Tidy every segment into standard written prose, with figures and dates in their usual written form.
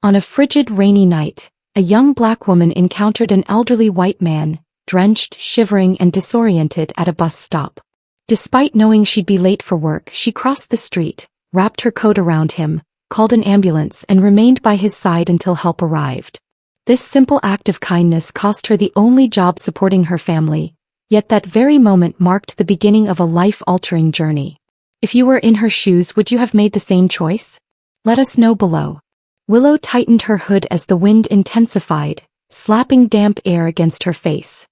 On a frigid, rainy night, a young black woman encountered an elderly white man, drenched, shivering, and disoriented at a bus stop. Despite knowing she'd be late for work, she crossed the street, wrapped her coat around him, called an ambulance, and remained by his side until help arrived. This simple act of kindness cost her the only job supporting her family, yet that very moment marked the beginning of a life-altering journey. If you were in her shoes, would you have made the same choice? Let us know below. Willow tightened her hood as the wind intensified, slapping damp air against her face.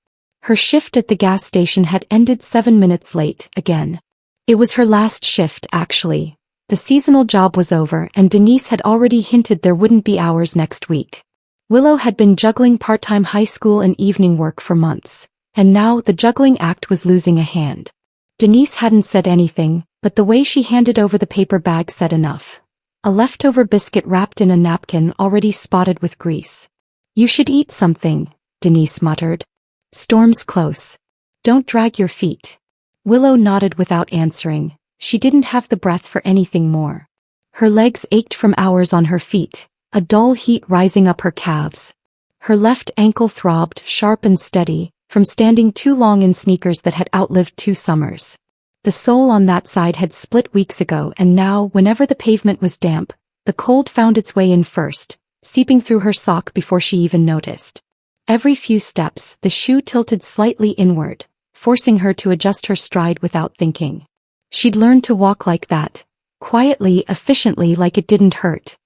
Her shift at the gas station had ended 7 minutes late, again. It was her last shift, actually. The seasonal job was over, and Denise had already hinted there wouldn't be hours next week. Willow had been juggling part-time high school and evening work for months, and now the juggling act was losing a hand. Denise hadn't said anything, but the way she handed over the paper bag said enough. A leftover biscuit wrapped in a napkin already spotted with grease. "You should eat something," Denise muttered. "Storm's close. Don't drag your feet." Willow nodded without answering. She didn't have the breath for anything more. Her legs ached from hours on her feet, a dull heat rising up her calves. Her left ankle throbbed, sharp and steady, from standing too long in sneakers that had outlived 2 summers. The sole on that side had split weeks ago, and now, whenever the pavement was damp, the cold found its way in first, seeping through her sock before she even noticed. Every few steps, the shoe tilted slightly inward, forcing her to adjust her stride without thinking. She'd learned to walk like that, quietly, efficiently, like it didn't hurt.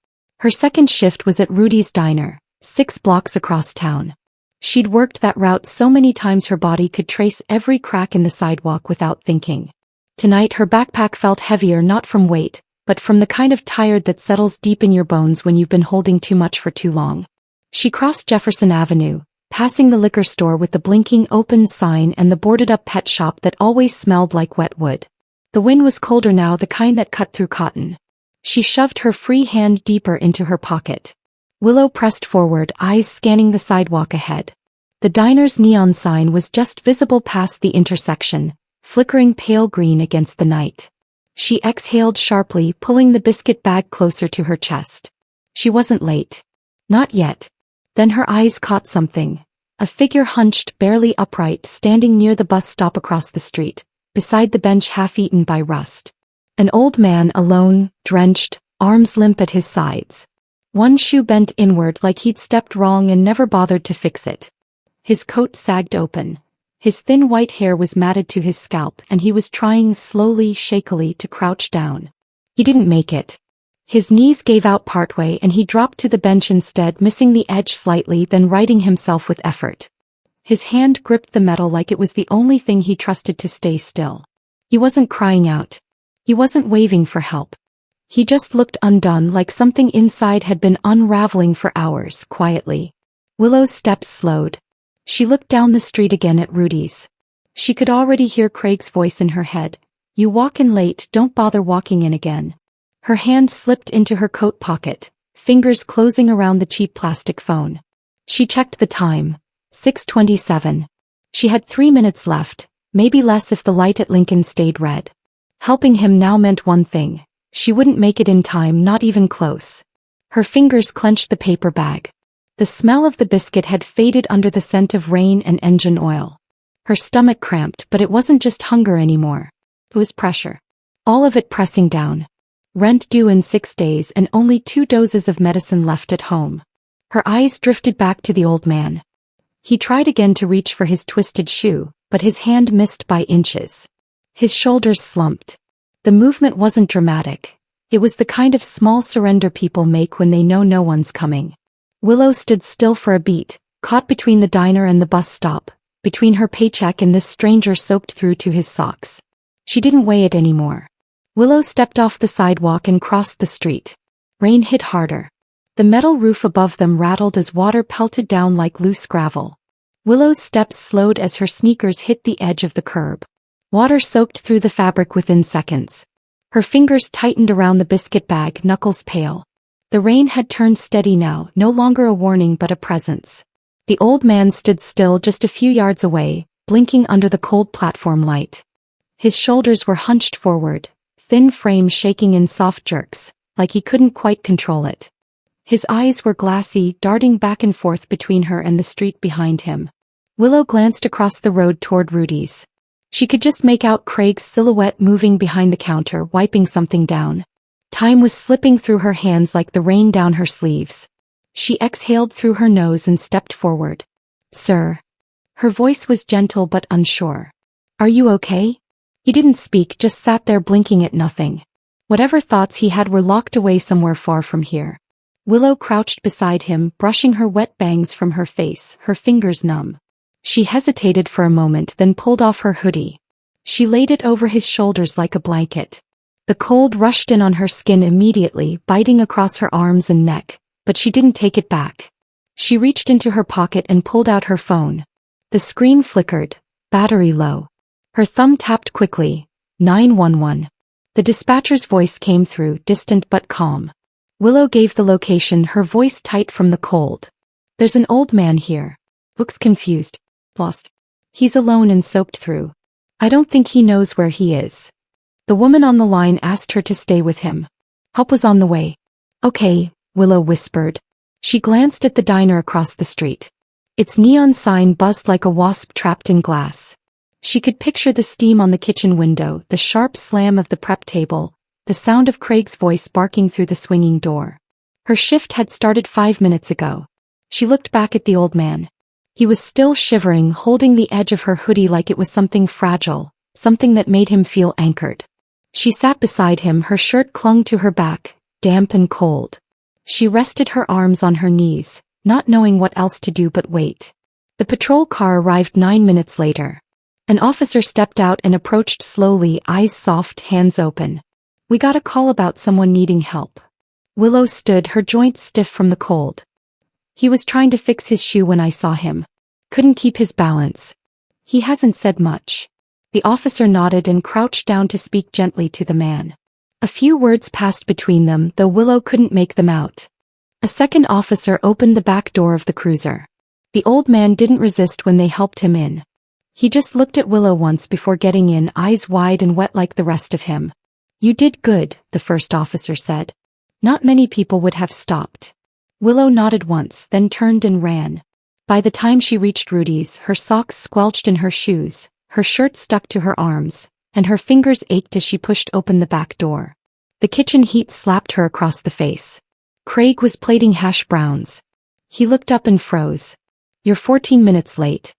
Her second shift was at Rudy's Diner, 6 blocks across town. She'd worked that route so many times her body could trace every crack in the sidewalk without thinking. Tonight her backpack felt heavier, not from weight, but from the kind of tired that settles deep in your bones when you've been holding too much for too long. She crossed Jefferson Avenue, passing the liquor store with the blinking open sign and the boarded-up pet shop that always smelled like wet wood. The wind was colder now, the kind that cut through cotton. She shoved her free hand deeper into her pocket. Willow pressed forward, eyes scanning the sidewalk ahead. The diner's neon sign was just visible past the intersection, flickering pale green against the night. She exhaled sharply, pulling the biscuit bag closer to her chest. She wasn't late. Not yet. Then her eyes caught something. A figure hunched, barely upright, standing near the bus stop across the street, beside the bench half-eaten by rust. An old man, alone, drenched, arms limp at his sides. One shoe bent inward like he'd stepped wrong and never bothered to fix it. His coat sagged open. His thin white hair was matted to his scalp, and he was trying slowly, shakily, to crouch down. He didn't make it. His knees gave out partway and he dropped to the bench instead, missing the edge slightly, then righting himself with effort. His hand gripped the metal like it was the only thing he trusted to stay still. He wasn't crying out. He wasn't waving for help. He just looked undone, like something inside had been unraveling for hours, quietly. Willow's steps slowed. She looked down the street again at Rudy's. She could already hear Craig's voice in her head. "You walk in late, don't bother walking in again." Her hand slipped into her coat pocket, fingers closing around the cheap plastic phone. She checked the time. 6:27. She had 3 minutes left, maybe less if the light at Lincoln stayed red. Helping him now meant one thing. She wouldn't make it in time, not even close. Her fingers clenched the paper bag. The smell of the biscuit had faded under the scent of rain and engine oil. Her stomach cramped, but it wasn't just hunger anymore. It was pressure. All of it pressing down. Rent due in 6 days and only 2 doses of medicine left at home. Her eyes drifted back to the old man. He tried again to reach for his twisted shoe, but his hand missed by inches. His shoulders slumped. The movement wasn't dramatic. It was the kind of small surrender people make when they know no one's coming. Willow stood still for a beat, caught between the diner and the bus stop, between her paycheck and this stranger soaked through to his socks. She didn't weigh it anymore. Willow stepped off the sidewalk and crossed the street. Rain hit harder. The metal roof above them rattled as water pelted down like loose gravel. Willow's steps slowed as her sneakers hit the edge of the curb. Water soaked through the fabric within seconds. Her fingers tightened around the biscuit bag, knuckles pale. The rain had turned steady now, no longer a warning but a presence. The old man stood still just a few yards away, blinking under the cold platform light. His shoulders were hunched forward, thin frame shaking in soft jerks, like he couldn't quite control it. His eyes were glassy, darting back and forth between her and the street behind him. Willow glanced across the road toward Rudy's. She could just make out Craig's silhouette moving behind the counter, wiping something down. Time was slipping through her hands like the rain down her sleeves. She exhaled through her nose and stepped forward. "Sir." Her voice was gentle but unsure. "Are you okay?" He didn't speak, just sat there blinking at nothing. Whatever thoughts he had were locked away somewhere far from here. Willow crouched beside him, brushing her wet bangs from her face, her fingers numb. She hesitated for a moment, then pulled off her hoodie. She laid it over his shoulders like a blanket. The cold rushed in on her skin immediately, biting across her arms and neck, but she didn't take it back. She reached into her pocket and pulled out her phone. The screen flickered, battery low. Her thumb tapped quickly. 911. The dispatcher's voice came through, distant but calm. Willow gave the location, her voice tight from the cold. "There's an old man here." Looks confused. "Lost. He's alone and soaked through. I don't think he knows where he is." The woman on the line asked her to stay with him. Help was on the way. "Okay," Willow whispered. She glanced at the diner across the street. Its neon sign buzzed like a wasp trapped in glass. She could picture the steam on the kitchen window, the sharp slam of the prep table, the sound of Craig's voice barking through the swinging door. Her shift had started 5 minutes ago. She looked back at the old man. He was still shivering, holding the edge of her hoodie like it was something fragile, something that made him feel anchored. She sat beside him, her shirt clung to her back, damp and cold. She rested her arms on her knees, not knowing what else to do but wait. The patrol car arrived 9 minutes later. An officer stepped out and approached slowly, eyes soft, hands open. "We got a call about someone needing help." Willow stood, her joints stiff from the cold. "He was trying to fix his shoe when I saw him. Couldn't keep his balance. He hasn't said much." The officer nodded and crouched down to speak gently to the man. A few words passed between them, though Willow couldn't make them out. A second officer opened the back door of the cruiser. The old man didn't resist when they helped him in. He just looked at Willow once before getting in, eyes wide and wet like the rest of him. "You did good," the first officer said. Not many people would have stopped. Willow nodded once, then turned and ran. By the time she reached Rudy's, her socks squelched in her shoes, her shirt stuck to her arms, and her fingers ached as she pushed open the back door. The kitchen heat slapped her across the face. Craig was plating hash browns. He looked up and froze. "You're 14 minutes late."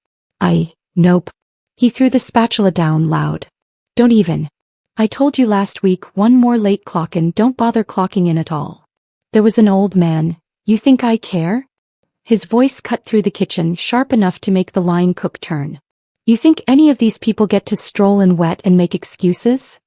Nope. He threw the spatula down loud. "Don't even. I told you last week, one more late clockin', don't bother clocking in at all." There was an old man. "You think I care?" His voice cut through the kitchen, sharp enough to make the line cook turn. "You think any of these people get to stroll in wet and make excuses?"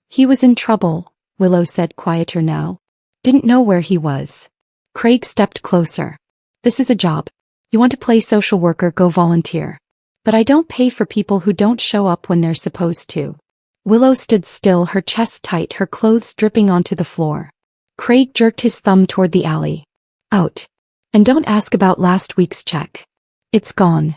He was in trouble, Willow said, quieter now. Didn't know where he was. Craig stepped closer. "This is a job. You want to play social worker, go volunteer. But I don't pay for people who don't show up when they're supposed to." Willow stood still, her chest tight, her clothes dripping onto the floor. Craig jerked his thumb toward the alley. "Out. And don't ask about last week's check. It's gone."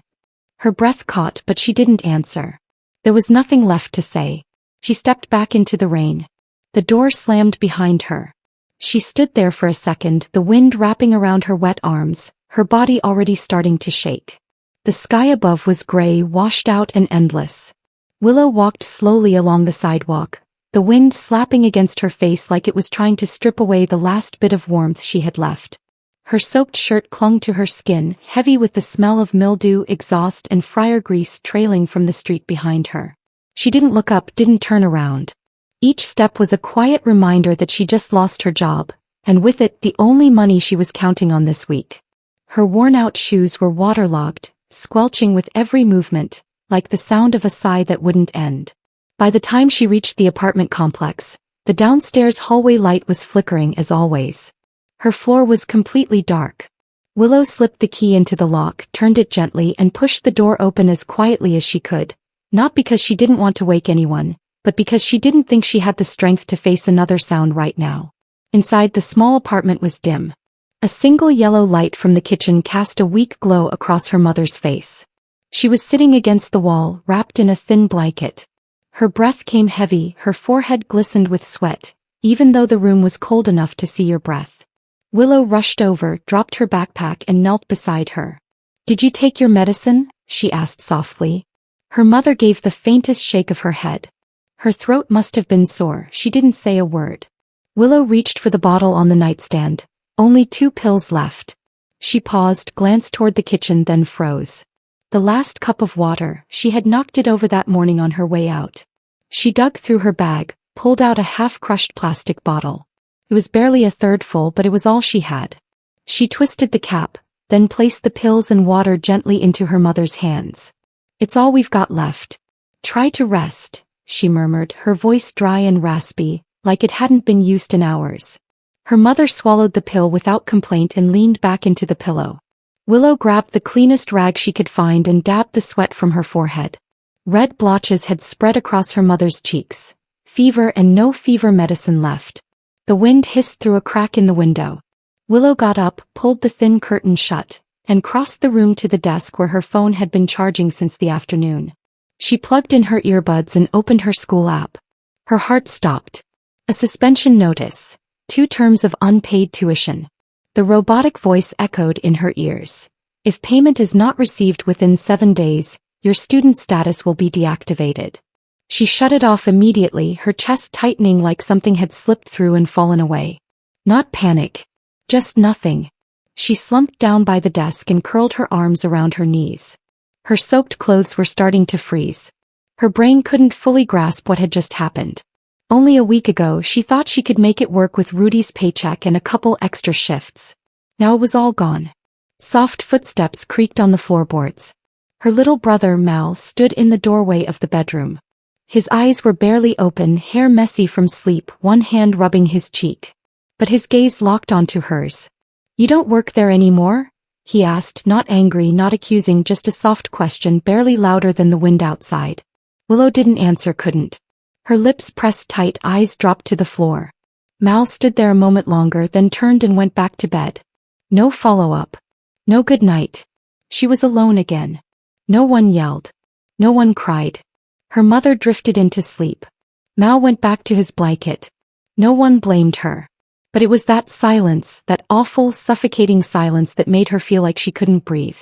Her breath caught, but she didn't answer. There was nothing left to say. She stepped back into the rain. The door slammed behind her. She stood there for a second, the wind wrapping around her wet arms, her body already starting to shake. The sky above was gray, washed out and endless. Willow walked slowly along the sidewalk, the wind slapping against her face like it was trying to strip away the last bit of warmth she had left. Her soaked shirt clung to her skin, heavy with the smell of mildew, exhaust and fryer grease trailing from the street behind her. She didn't look up, didn't turn around. Each step was a quiet reminder that she just lost her job, and with it the only money she was counting on this week. Her worn-out shoes were waterlogged, squelching with every movement, like the sound of a sigh that wouldn't end. By the time she reached the apartment complex, the downstairs hallway light was flickering as always. Her floor was completely dark. Willow slipped the key into the lock, turned it gently and pushed the door open as quietly as she could, not because she didn't want to wake anyone, but because she didn't think she had the strength to face another sound right now. Inside, the small apartment was dim. A single yellow light from the kitchen cast a weak glow across her mother's face. She was sitting against the wall, wrapped in a thin blanket. Her breath came heavy, her forehead glistened with sweat, even though the room was cold enough to see your breath. Willow rushed over, dropped her backpack and knelt beside her. "Did you take your medicine?" she asked softly. Her mother gave the faintest shake of her head. Her throat must have been sore, she didn't say a word. Willow reached for the bottle on the nightstand. Only 2 pills left. She paused, glanced toward the kitchen, then froze. The last cup of water, she had knocked it over that morning on her way out. She dug through her bag, pulled out a half-crushed plastic bottle. It was barely a third full, but it was all she had. She twisted the cap, then placed the pills and water gently into her mother's hands. "It's all we've got left. Try to rest," she murmured, her voice dry and raspy, like it hadn't been used in hours. Her mother swallowed the pill without complaint and leaned back into the pillow. Willow grabbed the cleanest rag she could find and dabbed the sweat from her forehead. Red blotches had spread across her mother's cheeks. Fever and no fever medicine left. The wind hissed through a crack in the window. Willow got up, pulled the thin curtain shut, and crossed the room to the desk where her phone had been charging since the afternoon. She plugged in her earbuds and opened her school app. Her heart stopped. A suspension notice. 2 terms of unpaid tuition. The robotic voice echoed in her ears. "If payment is not received within 7 days, your student status will be deactivated." She shut it off immediately, her chest tightening like something had slipped through and fallen away. Not panic. Just nothing. She slumped down by the desk and curled her arms around her knees. Her soaked clothes were starting to freeze. Her brain couldn't fully grasp what had just happened. Only a week ago she thought she could make it work with Rudy's paycheck and a couple extra shifts. Now it was all gone. Soft footsteps creaked on the floorboards. Her little brother Mal stood in the doorway of the bedroom. His eyes were barely open, hair messy from sleep, one hand rubbing his cheek. But his gaze locked onto hers. "You don't work there anymore?" he asked, not angry, not accusing, just a soft question barely louder than the wind outside. Willow didn't answer, couldn't. Her lips pressed tight, eyes dropped to the floor. Mal stood there a moment longer, then turned and went back to bed. No follow-up. No good night. She was alone again. No one yelled. No one cried. Her mother drifted into sleep. Mal went back to his blanket. No one blamed her. But it was that silence, that awful, suffocating silence that made her feel like she couldn't breathe.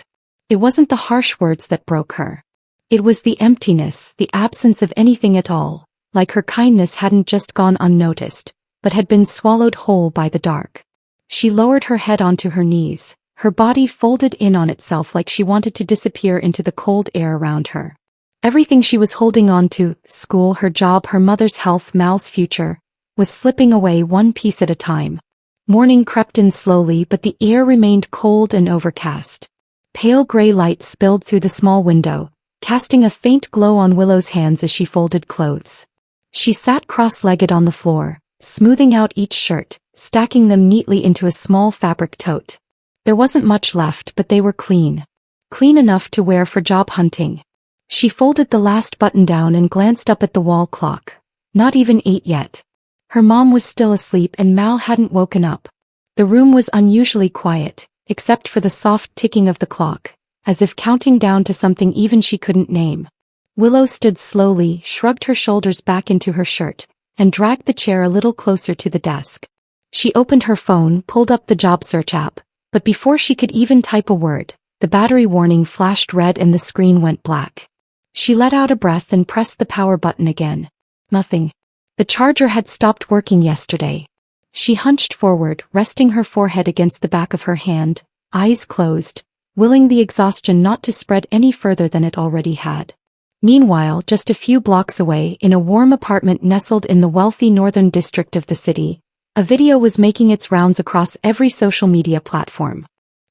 It wasn't the harsh words that broke her. It was the emptiness, the absence of anything at all, like her kindness hadn't just gone unnoticed, but had been swallowed whole by the dark. She lowered her head onto her knees, her body folded in on itself like she wanted to disappear into the cold air around her. Everything she was holding on to, school, her job, her mother's health, Mal's future, was slipping away one piece at a time. Morning crept in slowly, but the air remained cold and overcast. Pale gray light spilled through the small window, casting a faint glow on Willow's hands as she folded clothes. She sat cross-legged on the floor, smoothing out each shirt, stacking them neatly into a small fabric tote. There wasn't much left, but they were clean. Clean enough to wear for job hunting. She folded the last button down and glanced up at the wall clock. Not even 8 yet. Her mom was still asleep and Mal hadn't woken up. The room was unusually quiet, except for the soft ticking of the clock, as if counting down to something even she couldn't name. Willow stood slowly, shrugged her shoulders back into her shirt, and dragged the chair a little closer to the desk. She opened her phone, pulled up the job search app, but before she could even type a word, the battery warning flashed red and the screen went black. She let out a breath and pressed the power button again. Nothing. The charger had stopped working yesterday. She hunched forward, resting her forehead against the back of her hand, eyes closed, willing the exhaustion not to spread any further than it already had. Meanwhile, just a few blocks away, in a warm apartment nestled in the wealthy northern district of the city, a video was making its rounds across every social media platform.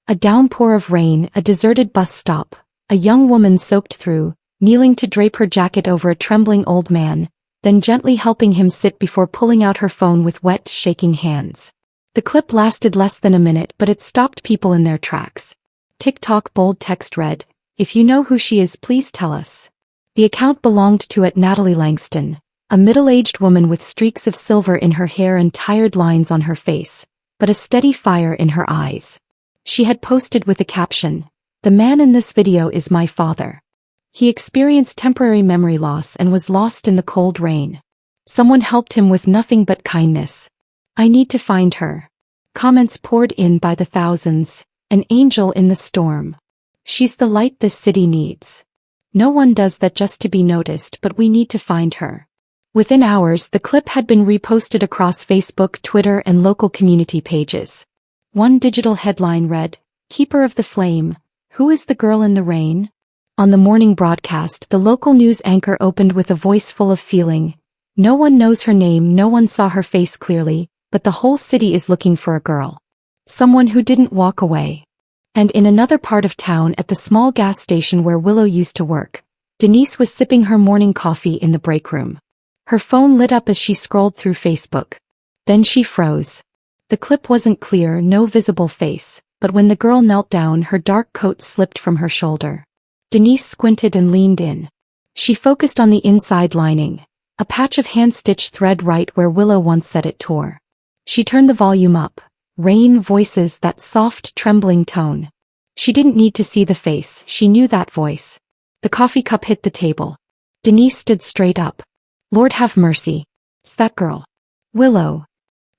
A downpour of rain, a deserted bus stop, a young woman soaked through, kneeling to drape her jacket over a trembling old man, then gently helping him sit before pulling out her phone with wet, shaking hands. The clip lasted less than a minute, but it stopped people in their tracks. TikTok bold text read, "If you know who she is, please tell us." The account belonged to Natalie Langston, a middle-aged woman with streaks of silver in her hair and tired lines on her face, but a steady fire in her eyes. She had posted with a caption, "The man in this video is my father. He experienced temporary memory loss and was lost in the cold rain. Someone helped him with nothing but kindness. I need to find her." Comments poured in by the thousands. An angel in the storm. She's the light this city needs. No one does that just to be noticed, but we need to find her. Within hours, the clip had been reposted across Facebook, Twitter, and local community pages. One digital headline read, "Keeper of the Flame, who is the girl in the rain?" On the morning broadcast, the local news anchor opened with a voice full of feeling. No one knows her name, no one saw her face clearly, but the whole city is looking for a girl. Someone who didn't walk away. And in another part of town, at the small gas station where Willow used to work, Denise was sipping her morning coffee in the break room. Her phone lit up as she scrolled through Facebook. Then she froze. The clip wasn't clear, no visible face, but when the girl knelt down, her dark coat slipped from her shoulder. Denise squinted and leaned in. She focused on the inside lining, a patch of hand-stitched thread right where Willow once said it tore. She turned the volume up. Rain, voices, that soft, trembling tone. She didn't need to see the face, she knew that voice. The coffee cup hit the table. Denise stood straight up. "Lord have mercy. It's that girl. Willow."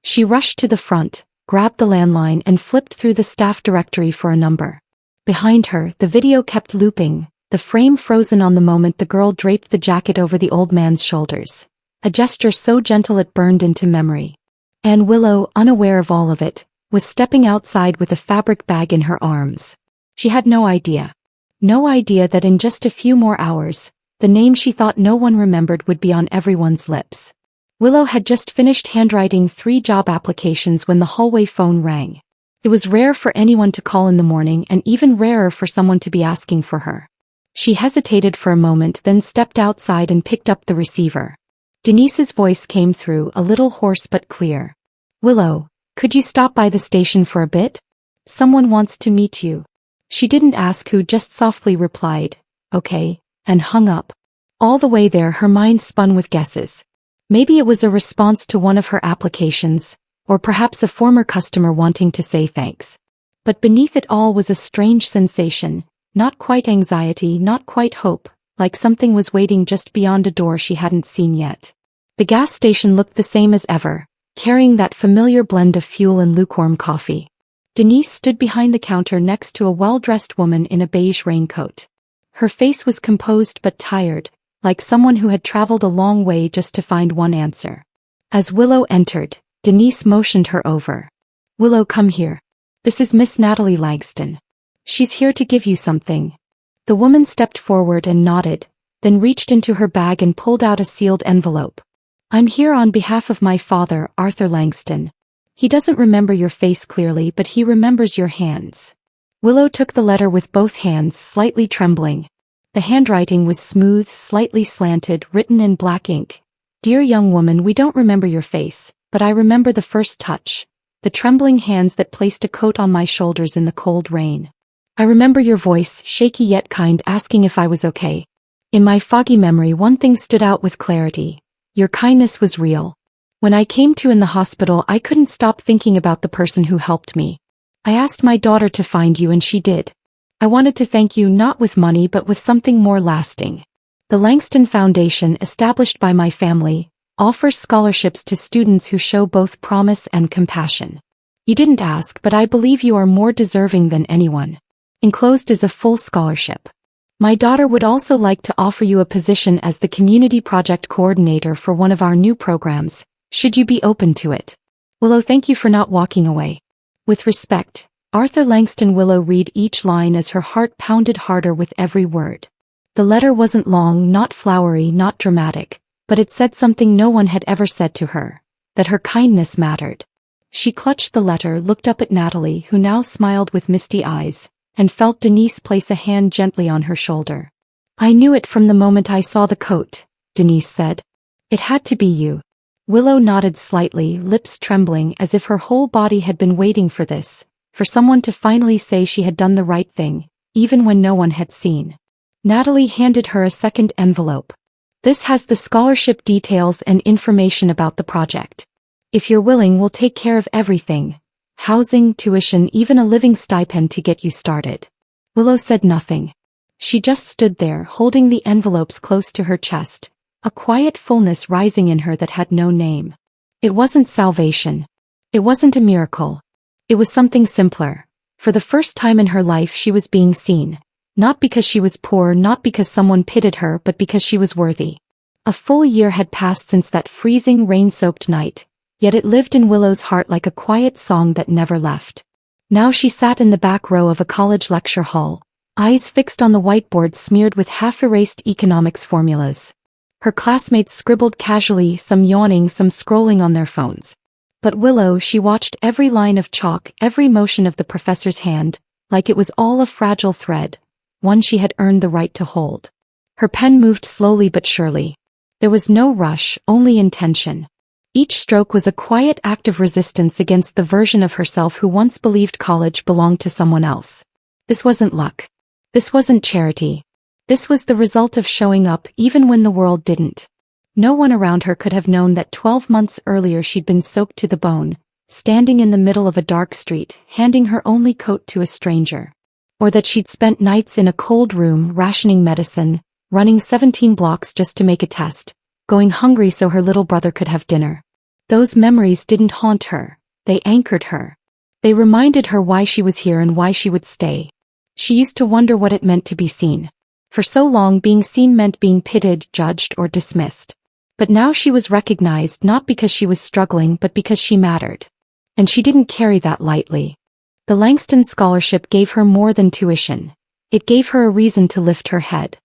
She rushed to the front, grabbed the landline and flipped through the staff directory for a number. Behind her, the video kept looping, the frame frozen on the moment the girl draped the jacket over the old man's shoulders. A gesture so gentle it burned into memory. And Willow, unaware of all of it, was stepping outside with a fabric bag in her arms. She had no idea. No idea that in just a few more hours, the name she thought no one remembered would be on everyone's lips. Willow had just finished handwriting 3 job applications when the hallway phone rang. It was rare for anyone to call in the morning and even rarer for someone to be asking for her. She hesitated for a moment, then stepped outside and picked up the receiver. Denise's voice came through, a little hoarse but clear. "Willow, could you stop by the station for a bit? Someone wants to meet you." She didn't ask who, just softly replied, "Okay," and hung up. All the way there her mind spun with guesses. Maybe it was a response to one of her applications, or perhaps a former customer wanting to say thanks. But beneath it all was a strange sensation, not quite anxiety, not quite hope, like something was waiting just beyond a door she hadn't seen yet. The gas station looked the same as ever, carrying that familiar blend of fuel and lukewarm coffee. Denise stood behind the counter next to a well-dressed woman in a beige raincoat. Her face was composed but tired, like someone who had traveled a long way just to find one answer. As Willow entered, Denise motioned her over. "Willow, come here. This is Miss Natalie Langston. She's here to give you something." The woman stepped forward and nodded, then reached into her bag and pulled out a sealed envelope. "I'm here on behalf of my father, Arthur Langston. He doesn't remember your face clearly, but he remembers your hands." Willow took the letter with both hands, slightly trembling. The handwriting was smooth, slightly slanted, written in black ink. "Dear young woman, we don't remember your face, but I remember the first touch, the trembling hands that placed a coat on my shoulders in the cold rain. I remember your voice, shaky yet kind, asking if I was okay. In my foggy memory, one thing stood out with clarity. Your kindness was real. When I came to in the hospital, I couldn't stop thinking about the person who helped me. I asked my daughter to find you and she did. I wanted to thank you not with money but with something more lasting. The Langston Foundation, established by my family, offers scholarships to students who show both promise and compassion. You didn't ask, but I believe you are more deserving than anyone. Enclosed is a full scholarship. My daughter would also like to offer you a position as the community project coordinator for one of our new programs, should you be open to it. Willow, thank you for not walking away. With respect, Arthur Langston." Willow read each line as her heart pounded harder with every word. The letter wasn't long, not flowery, not dramatic, but it said something no one had ever said to her, that her kindness mattered. She clutched the letter, looked up at Natalie, who now smiled with misty eyes, and felt Denise place a hand gently on her shoulder. "I knew it from the moment I saw the coat," Denise said. "It had to be you." Willow nodded slightly, lips trembling as if her whole body had been waiting for this, for someone to finally say she had done the right thing, even when no one had seen. Natalie handed her a second envelope. "This has the scholarship details and information about the project. If you're willing, we'll take care of everything. Housing, tuition, even a living stipend to get you started." Willow said nothing. She just stood there, holding the envelopes close to her chest, a quiet fullness rising in her that had no name. It wasn't salvation. It wasn't a miracle. It was something simpler. For the first time in her life she was being seen. Not because she was poor, not because someone pitied her, but because she was worthy. A full year had passed since that freezing, rain-soaked night, yet it lived in Willow's heart like a quiet song that never left. Now she sat in the back row of a college lecture hall, eyes fixed on the whiteboard smeared with half-erased economics formulas. Her classmates scribbled casually, some yawning, some scrolling on their phones. But Willow, she watched every line of chalk, every motion of the professor's hand, like it was all a fragile thread, one she had earned the right to hold. Her pen moved slowly but surely. There was no rush, only intention. Each stroke was a quiet act of resistance against the version of herself who once believed college belonged to someone else. This wasn't luck. This wasn't charity. This was the result of showing up even when the world didn't. No one around her could have known that 12 months earlier she'd been soaked to the bone, standing in the middle of a dark street, handing her only coat to a stranger. Or that she'd spent nights in a cold room rationing medicine, running 17 blocks just to make a test, going hungry so her little brother could have dinner. Those memories didn't haunt her, they anchored her. They reminded her why she was here and why she would stay. She used to wonder what it meant to be seen. For so long being seen meant being pitied, judged, or dismissed. But now she was recognized not because she was struggling but because she mattered. And she didn't carry that lightly. The Langston Scholarship gave her more than tuition. It gave her a reason to lift her head.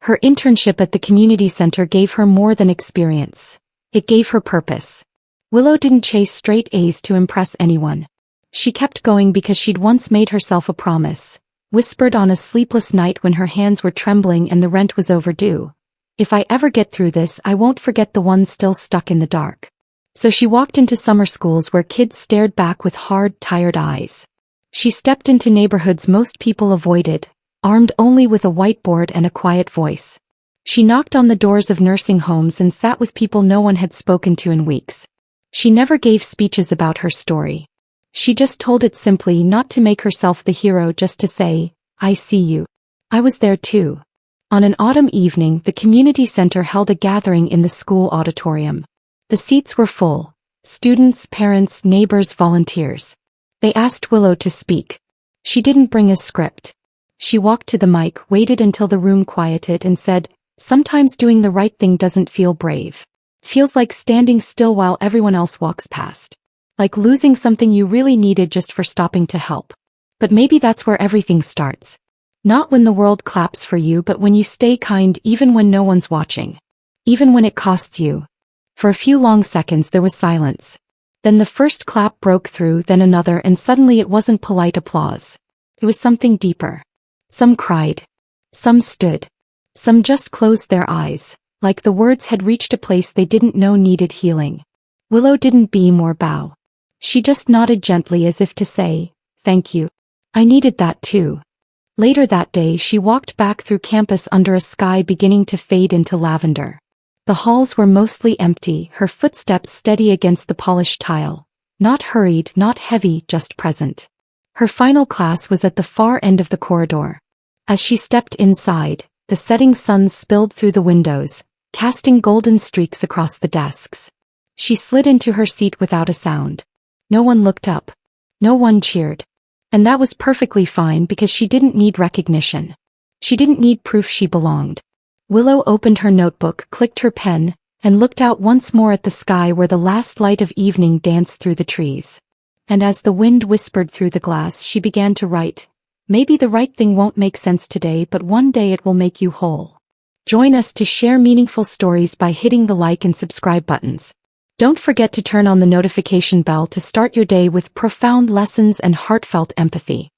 Her internship at the community center gave her more than experience. It gave her purpose. Willow didn't chase straight A's to impress anyone. She kept going because she'd once made herself a promise, whispered on a sleepless night when her hands were trembling and the rent was overdue. If I ever get through this, I won't forget the ones still stuck in the dark. So she walked into summer schools where kids stared back with hard, tired eyes. She stepped into neighborhoods most people avoided, armed only with a whiteboard and a quiet voice. She knocked on the doors of nursing homes and sat with people no one had spoken to in weeks. She never gave speeches about her story. She just told it simply, not to make herself the hero, just to say, I see you. I was there too. On an autumn evening, the community center held a gathering in the school auditorium. The seats were full. Students, parents, neighbors, volunteers. They asked Willow to speak. She didn't bring a script. She walked to the mic, waited until the room quieted and said, sometimes doing the right thing doesn't feel brave. Feels like standing still while everyone else walks past. Like losing something you really needed just for stopping to help. But maybe that's where everything starts. Not when the world claps for you, but when you stay kind even when no one's watching. Even when it costs you. For a few long seconds there was silence. Then the first clap broke through, then another, and suddenly it wasn't polite applause. It was something deeper. Some cried. Some stood. Some just closed their eyes, like the words had reached a place they didn't know needed healing. Willow didn't beam or bow. She just nodded gently as if to say, thank you. I needed that too. Later that day she walked back through campus under a sky beginning to fade into lavender. The halls were mostly empty, her footsteps steady against the polished tile. Not hurried, not heavy, just present. Her final class was at the far end of the corridor. As she stepped inside, the setting sun spilled through the windows, casting golden streaks across the desks. She slid into her seat without a sound. No one looked up. No one cheered. And that was perfectly fine because she didn't need recognition. She didn't need proof she belonged. Willow opened her notebook, clicked her pen, and looked out once more at the sky where the last light of evening danced through the trees. And as the wind whispered through the glass, she began to write. Maybe the right thing won't make sense today, but one day it will make you whole. Join us to share meaningful stories by hitting the like and subscribe buttons. Don't forget to turn on the notification bell to start your day with profound lessons and heartfelt empathy.